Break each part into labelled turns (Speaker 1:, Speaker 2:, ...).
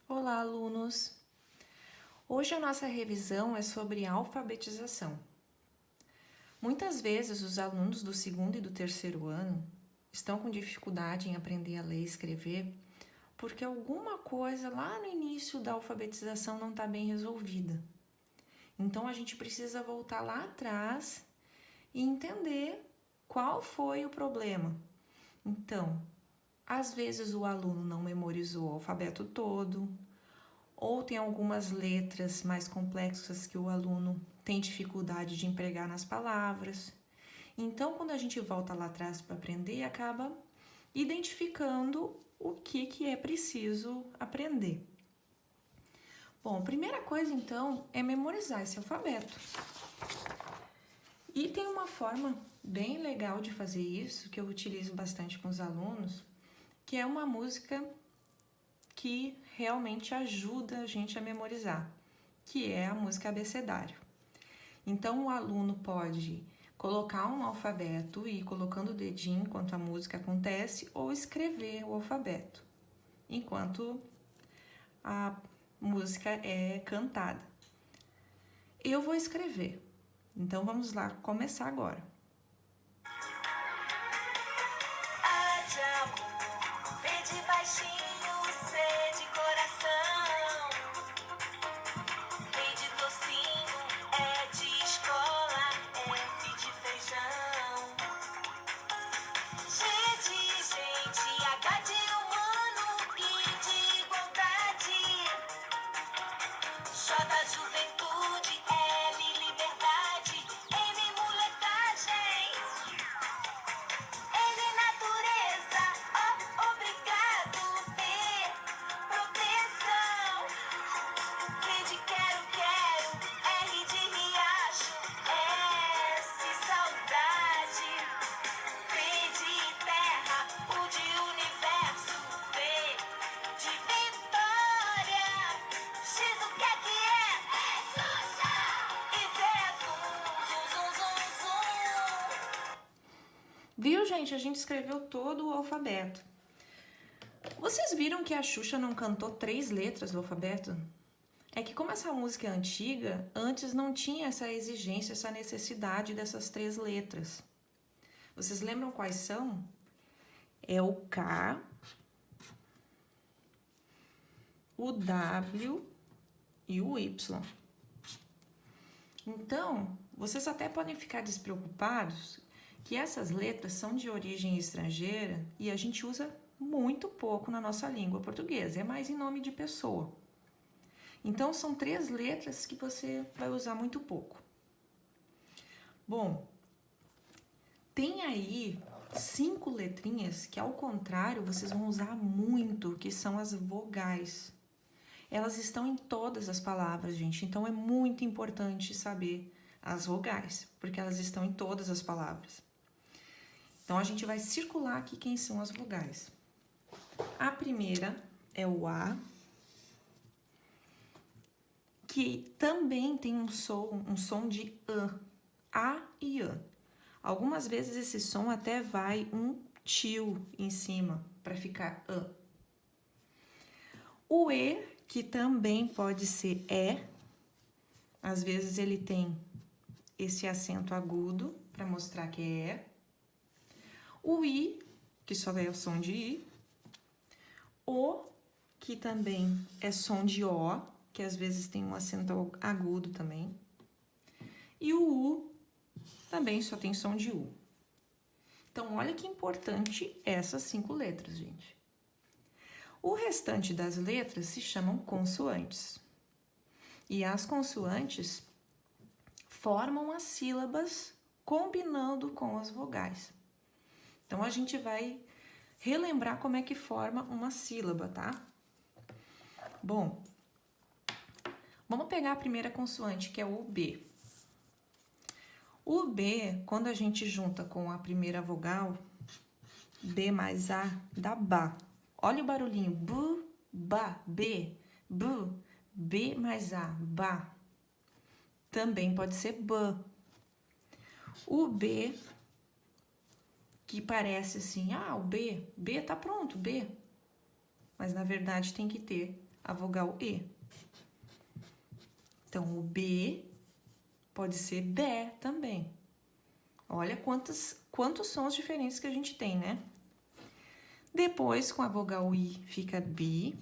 Speaker 1: Olá, alunos! Hoje a nossa revisão é sobre alfabetização. Muitas vezes os alunos do segundo e do terceiro ano estão com dificuldade em aprender a ler e escrever porque alguma coisa lá no início da alfabetização não está bem resolvida. Então a gente precisa voltar lá atrás e entender qual foi o problema. Então, às vezes o aluno não memorizou o alfabeto todo, ou tem algumas letras mais complexas que o aluno tem dificuldade de empregar nas palavras. Então, quando a gente volta lá atrás para aprender, acaba identificando o que é preciso aprender. Bom, a primeira coisa, então, é memorizar esse alfabeto. E tem uma forma bem legal de fazer isso, que eu utilizo bastante com os alunos, que é uma música que realmente ajuda a gente a memorizar, que é a música abecedário. Então, o aluno pode colocar um alfabeto e ir colocando o dedinho enquanto a música acontece ou escrever o alfabeto enquanto a música é cantada. Eu vou escrever, então vamos lá começar agora.
Speaker 2: A de amor, B de baixinho, C de coração, T de docinho, E de escola, F de feijão, G de gente, H de humano, I de igualdade, J juventude, L liberdade, M molecagem, N natureza, O obrigado, P proteção, Q de quero, R de riacho, S saudade, T de terra, U de universo, V de vitória, X o que é? É Xuxa! E Z é zum.
Speaker 1: Viu, gente? A gente escreveu todo o alfabeto. Vocês viram que a Xuxa não cantou 3 letras do alfabeto? É que como essa música é antiga, antes não tinha essa exigência, essa necessidade dessas 3 letras. Vocês lembram quais são? É o K, o W e o Y. Então, vocês até podem ficar despreocupados que essas letras são de origem estrangeira e a gente usa muito pouco na nossa língua portuguesa, é mais em nome de pessoa. Então, são 3 letras que você vai usar muito pouco. Bom, tem aí 5 letrinhas que, ao contrário, vocês vão usar muito, que são as vogais. Elas estão em todas as palavras, gente, então é muito importante saber as vogais, porque elas estão em todas as palavras. Então, a gente vai circular aqui quem são as vogais. A primeira é o A, que também tem um som de A e Ã. Algumas vezes esse som até vai um tio em cima para ficar Ã. O E, que também pode ser E, às vezes ele tem esse acento agudo para mostrar que é E. O I, que só é o som de I. O, que também é som de O, que às vezes tem um acento agudo também. E o U também só tem som de U. Então, olha que importante essas 5 letras, gente. O restante das letras se chamam consoantes. E as consoantes formam as sílabas combinando com as vogais. Então, a gente vai relembrar como é que forma uma sílaba, tá? Bom, vamos pegar a primeira consoante, que é o B. O B, quando a gente junta com a primeira vogal, B mais A, dá Bá. Olha o barulhinho, bu, ba, B, bu, B mais A, Bá. Também pode ser Bã. O B, que parece assim, o B tá pronto, B. Mas na verdade tem que ter a vogal E. Então, o B pode ser bé também. Olha quantos sons diferentes que a gente tem, né? Depois, com a vogal I, fica bi,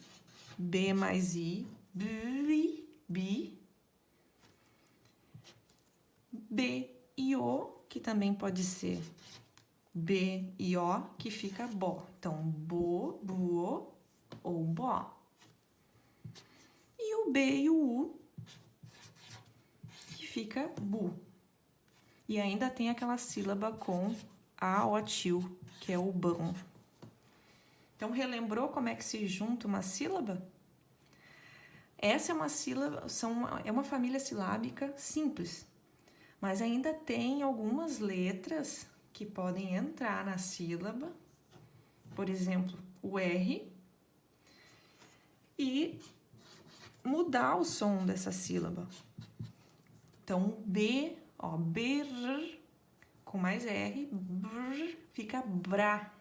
Speaker 1: B mais I, bi, bi. B e O, que também pode ser B e O, que fica bó. Então, bo, buo ou bó. E o B e o U, que fica bu. E ainda tem aquela sílaba com a o tio, que é o bão. Então, relembrou como é que se junta uma sílaba? Essa é uma sílaba, é uma família silábica simples, mas ainda tem algumas letras que podem entrar na sílaba, por exemplo, o R, e mudar o som dessa sílaba. Então, B, ó, BR, com mais R, brr, fica brá.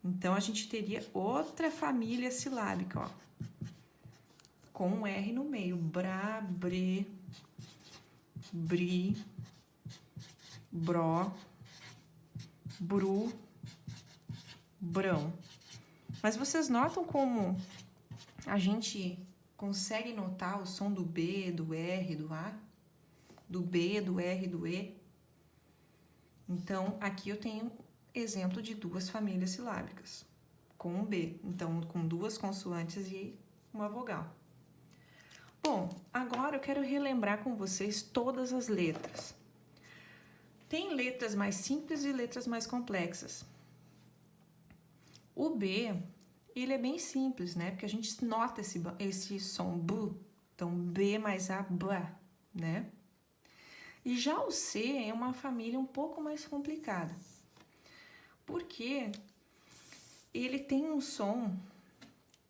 Speaker 1: Então, a gente teria outra família silábica, ó, com um R no meio, brá, bre, bri, bró, bru, brão. Mas vocês notam como a gente consegue notar o som do B, do R, do A? Do B, do R, do E? Então, aqui eu tenho exemplo de duas famílias silábicas, com um B. Então, com duas consoantes e uma vogal. Bom, agora eu quero relembrar com vocês todas as letras. Tem letras mais simples e letras mais complexas. O B, ele é bem simples, né? Porque a gente nota esse som bu. Então, B mais A, ba, né? E já o C é uma família um pouco mais complicada. Porque ele tem um som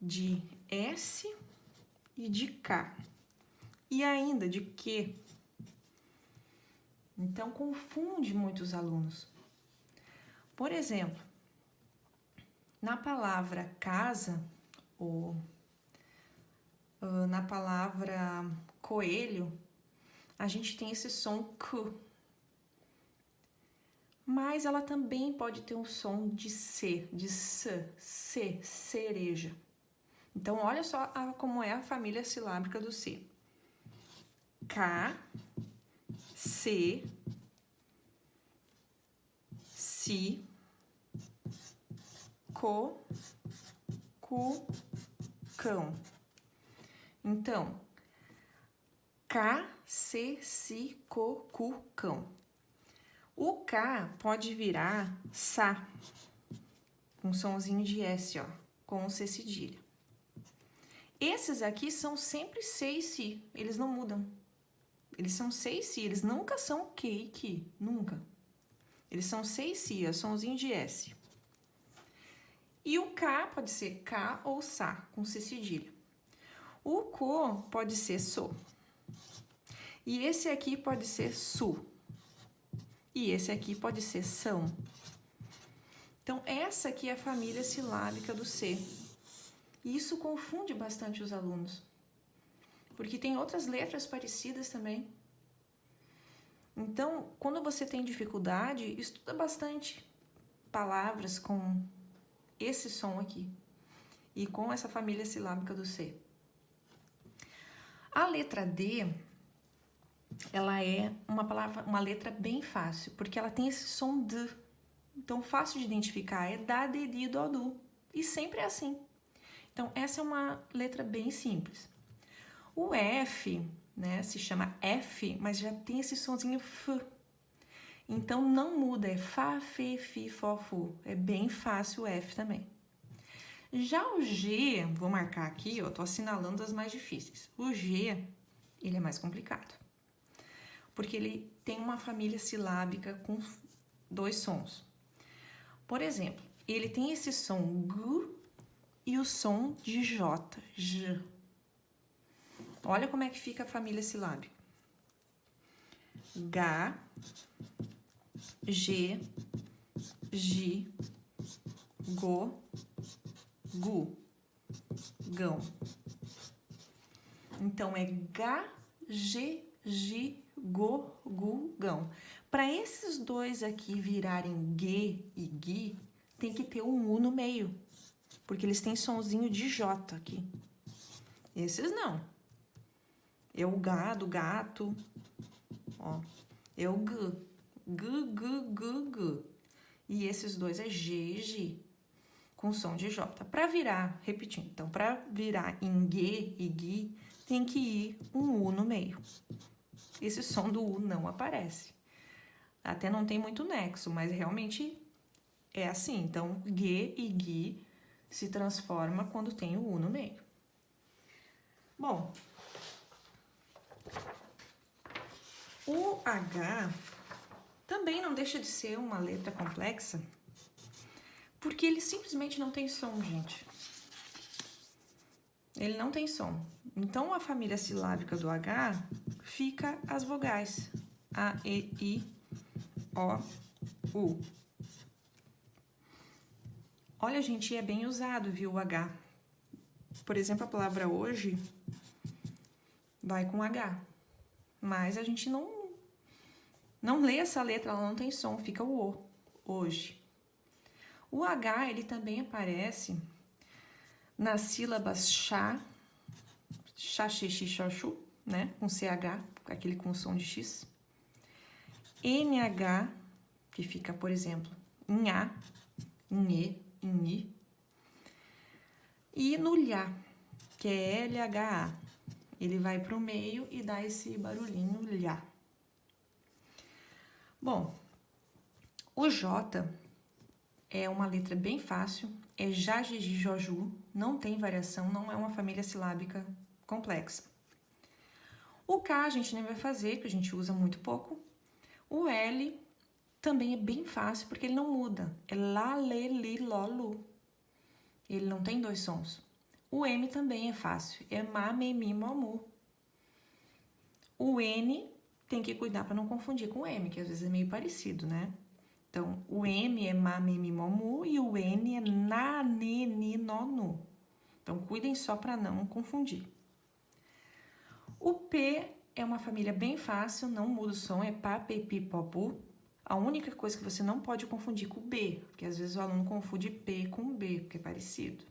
Speaker 1: de S e de K. E ainda de Q. Então, confunde muitos alunos. Por exemplo, na palavra casa, ou na palavra coelho, a gente tem esse som Q. Mas ela também pode ter um som de C, de S, C, cereja. Então, olha só como é a família silábica do C. K, C, si, co, cu, cão. Então, K, C, si, co, cu, cão. O K pode virar sa, com um sonzinho de S, ó, com um C cedilha. Esses aqui são sempre C e si, eles não mudam. Eles são C e si, eles nunca são Q e Ki, nunca. Eles são C e si, ó, sonzinho de S. E o K pode ser K ou Sa, com C cedilha. O Co pode ser So. E esse aqui pode ser Su. E esse aqui pode ser São. Então, essa aqui é a família silábica do C. E isso confunde bastante os alunos. Porque tem outras letras parecidas também. Então, quando você tem dificuldade, estuda bastante palavras com esse som aqui. E com essa família silábica do C. A letra D, ela é uma letra bem fácil, porque ela tem esse som D. Então, fácil de identificar, é da, de, di, do, du. E sempre é assim. Então, essa é uma letra bem simples. O F, né, se chama F, mas já tem esse sonzinho F. Então, não muda, é Fá, Fê, Fi, Fó, Fu. É bem fácil o F também. Já o G, vou marcar aqui, eu tô assinalando as mais difíceis. O G, ele é mais complicado. Porque ele tem uma família silábica com dois sons. Por exemplo, ele tem esse som G e o som de J, J. Olha como é que fica a família silábica. G, G, Gi, Go, Gu. gão. Então, é G, G, G, Go, Gu, gão. Para esses dois aqui virarem G e Gui, tem que ter um U no meio, porque eles têm sonzinho de J aqui. Esses não. É o G do gato, ó. É o G, G, G, G, G. E esses dois é G e G, com som de J. Para virar, repetindo, então, para virar em G e Gui, tem que ir um U no meio. Esse som do U não aparece. Até não tem muito nexo, mas realmente é assim. Então, G e Gui se transforma quando tem o U no meio. Bom, o H também não deixa de ser uma letra complexa, porque ele simplesmente não tem som, gente. Ele não tem som. Então, a família silábica do H fica as vogais. A, E, I, O, U. Olha, gente, é bem usado, viu, o H. Por exemplo, a palavra hoje vai com H. Mas a gente não lê essa letra, ela não tem som, fica o O, hoje. O H, ele também aparece nas sílabas chá, chá, xe, xi, xó, chu, né? Com CH, aquele com som de X. NH, que fica, por exemplo, em A, em E, em I. E no lhá, que é LHA. Ele vai para o meio e dá esse barulhinho lhá. Bom, o J é uma letra bem fácil, é já, Gigi, Joju, não tem variação, não é uma família silábica complexa. O K a gente nem vai fazer, porque a gente usa muito pouco. O L também é bem fácil, porque ele não muda. É lá, lê, li, ló, lu. Ele não tem dois sons. O M também é fácil, é má, me, mi, mo, mu. O N tem que cuidar para não confundir com o M, que às vezes é meio parecido, né? Então, o M é má, me, mi, mo, mu e o N é na, ne, ni, no, nu. Então, cuidem só para não confundir. O P é uma família bem fácil, não muda o som, é pá, pe, pi, pó, pu. A única coisa que você não pode confundir com o B, porque às vezes o aluno confunde P com B, porque é parecido.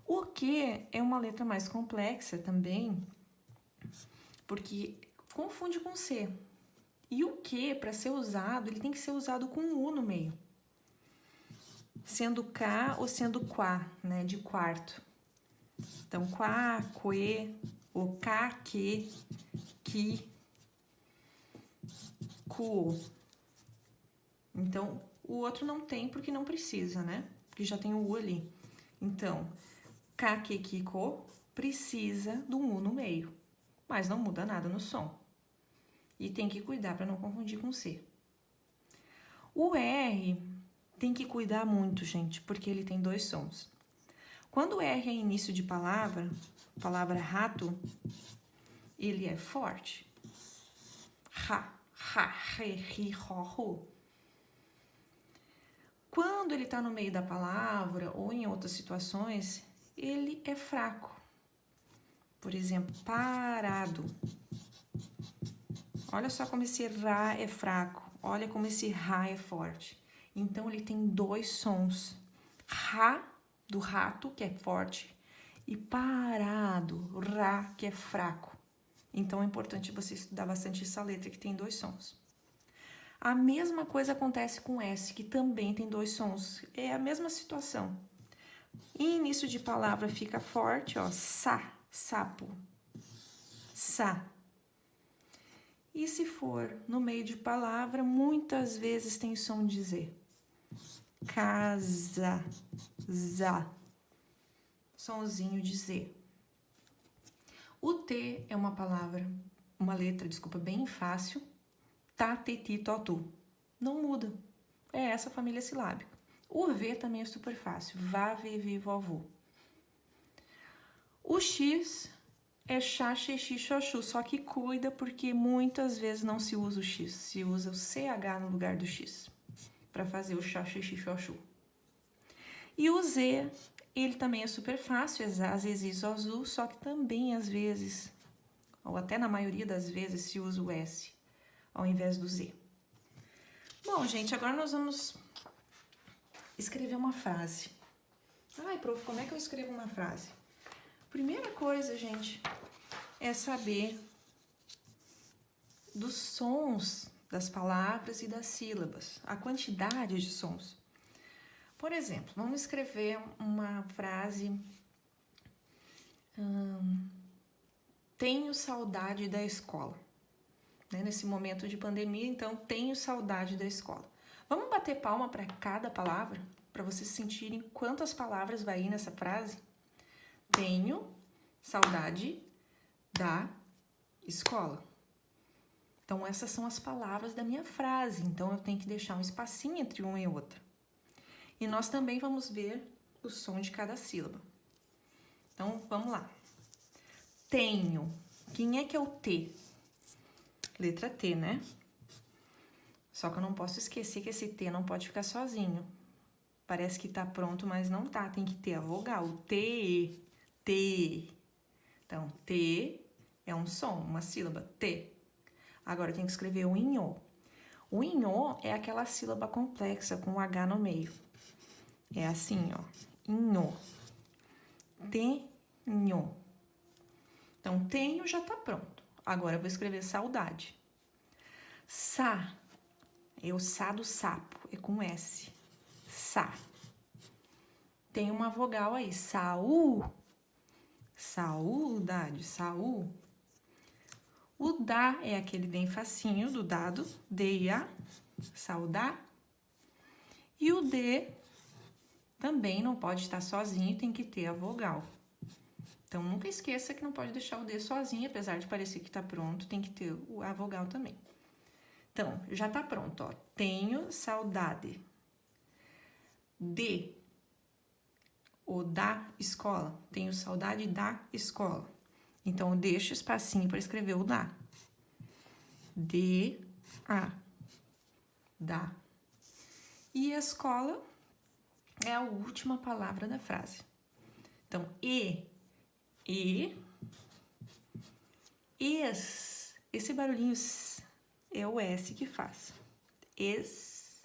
Speaker 1: O Q é uma letra mais complexa também, porque confunde com C. E o Q, para ser usado, ele tem que ser usado com um U no meio. Sendo K ou sendo Quá, né, de quarto. Então, Quá, Que, o K, Que, Ki, Ku. Então, o outro não tem porque não precisa, né? Porque já tem o U ali. Então, K, Que, Ki, Ko precisa do U no meio, mas não muda nada no som. E tem que cuidar para não confundir com C. O R tem que cuidar muito, gente, porque ele tem dois sons. Quando o R é início de palavra rato, ele é forte. Ra, ha, re, ri, ro, ru. Quando ele está no meio da palavra ou em outras situações, ele é fraco. Por exemplo, parado. Olha só como esse Ra é fraco. Olha como esse Ra é forte. Então, ele tem dois sons. Ra, do rato, que é forte, e parado, Ra, que é fraco. Então, é importante você estudar bastante essa letra, que tem dois sons. A mesma coisa acontece com S, que também tem dois sons. É a mesma situação. Em início de palavra fica forte, ó, sa, sapo, sa. E se for no meio de palavra, muitas vezes tem som de Z. Casa, za. Sonzinho de Z. O T é uma letra, bem fácil. Tá, te, ti, to, tu. Não muda. É essa família silábica. O V também é super fácil. Vá, vê, vi, vovô. O X é chá, xe, xi, xoxu, só que cuida porque muitas vezes não se usa o X, se usa o CH no lugar do X, para fazer o chá, xe, xi, xoxu. E o Z Ele também é super fácil, às vezes o azul, só que também às vezes, ou até na maioria das vezes, se usa o S ao invés do Z. Bom, gente, agora nós vamos escrever uma frase. Ai, prof, como é que eu escrevo uma frase? Primeira coisa, gente, é saber dos sons das palavras e das sílabas, a quantidade de sons. Por exemplo, vamos escrever uma frase. Tenho saudade da escola. Né? Nesse momento de pandemia, então, tenho saudade da escola. Vamos bater palma para cada palavra, para vocês sentirem quantas palavras vai ir nessa frase? Tenho saudade da escola. Então, essas são as palavras da minha frase. Então, eu tenho que deixar um espacinho entre uma e outra. E nós também vamos ver o som de cada sílaba. Então, vamos lá. Tenho. Quem é que é o T? Letra T, né? Só que eu não posso esquecer que esse T não pode ficar sozinho. Parece que tá pronto, mas não tá. Tem que ter a vogal. T, T. Então, T é um som, uma sílaba. T. Agora, eu tenho que escrever o inhô. O inhô é aquela sílaba complexa com o H no meio. É assim, ó. Inhô. Tenho. Então, tenho já tá pronto. Agora, eu vou escrever saudade. Sa. É o sa do sapo. É com S. Sa. Tem uma vogal aí. Saú. Saudade. Saú. O dá é aquele bem facinho do dado. D-A. Saudar. E o D também não pode estar sozinho, tem que ter a vogal. Então, nunca esqueça que não pode deixar o D sozinho, apesar de parecer que está pronto, tem que ter a vogal também. Então, já está pronto, ó. Tenho saudade de ou da escola. Tenho saudade da escola. Então, eu deixo espacinho para escrever o da. D-A. Da. E a escola é a última palavra da frase. Então, es. Esse barulhinho é o S que faz. Es.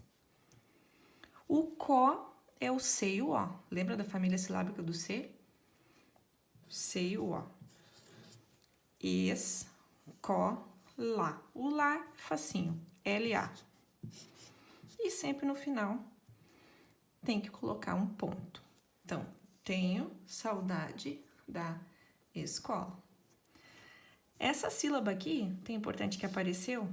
Speaker 1: O có é o C e o O. Lembra da família silábica do C? C e o O. Es, có, lá. O lá, facinho. L-A. E sempre no final tem que colocar um ponto. Então, tenho saudade da escola. Essa sílaba aqui, tem importante que apareceu,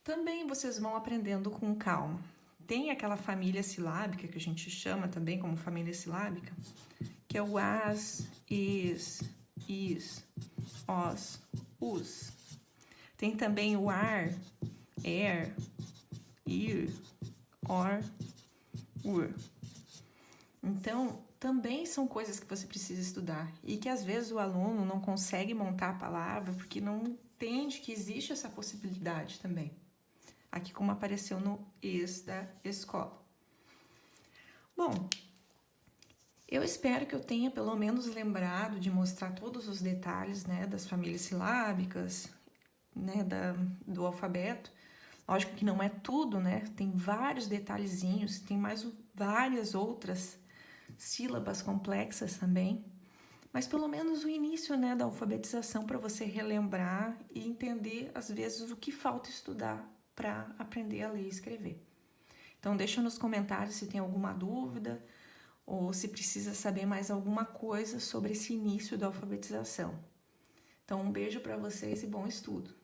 Speaker 1: também vocês vão aprendendo com calma. Tem aquela família silábica que a gente chama também como família silábica, que é o as, is, os, us. Tem também o ar, er, ir, or, ur. Então, também são coisas que você precisa estudar e que às vezes o aluno não consegue montar a palavra porque não entende que existe essa possibilidade também. Aqui como apareceu no es da escola. Bom, eu espero que eu tenha pelo menos lembrado de mostrar todos os detalhes, né, das famílias silábicas, né, do alfabeto. Lógico que não é tudo, né? Tem vários detalhezinhos, tem mais várias outras sílabas complexas também, mas pelo menos o início, né, da alfabetização para você relembrar e entender, às vezes, o que falta estudar para aprender a ler e escrever. Então, deixa nos comentários se tem alguma dúvida ou se precisa saber mais alguma coisa sobre esse início da alfabetização. Então, um beijo para vocês e bom estudo!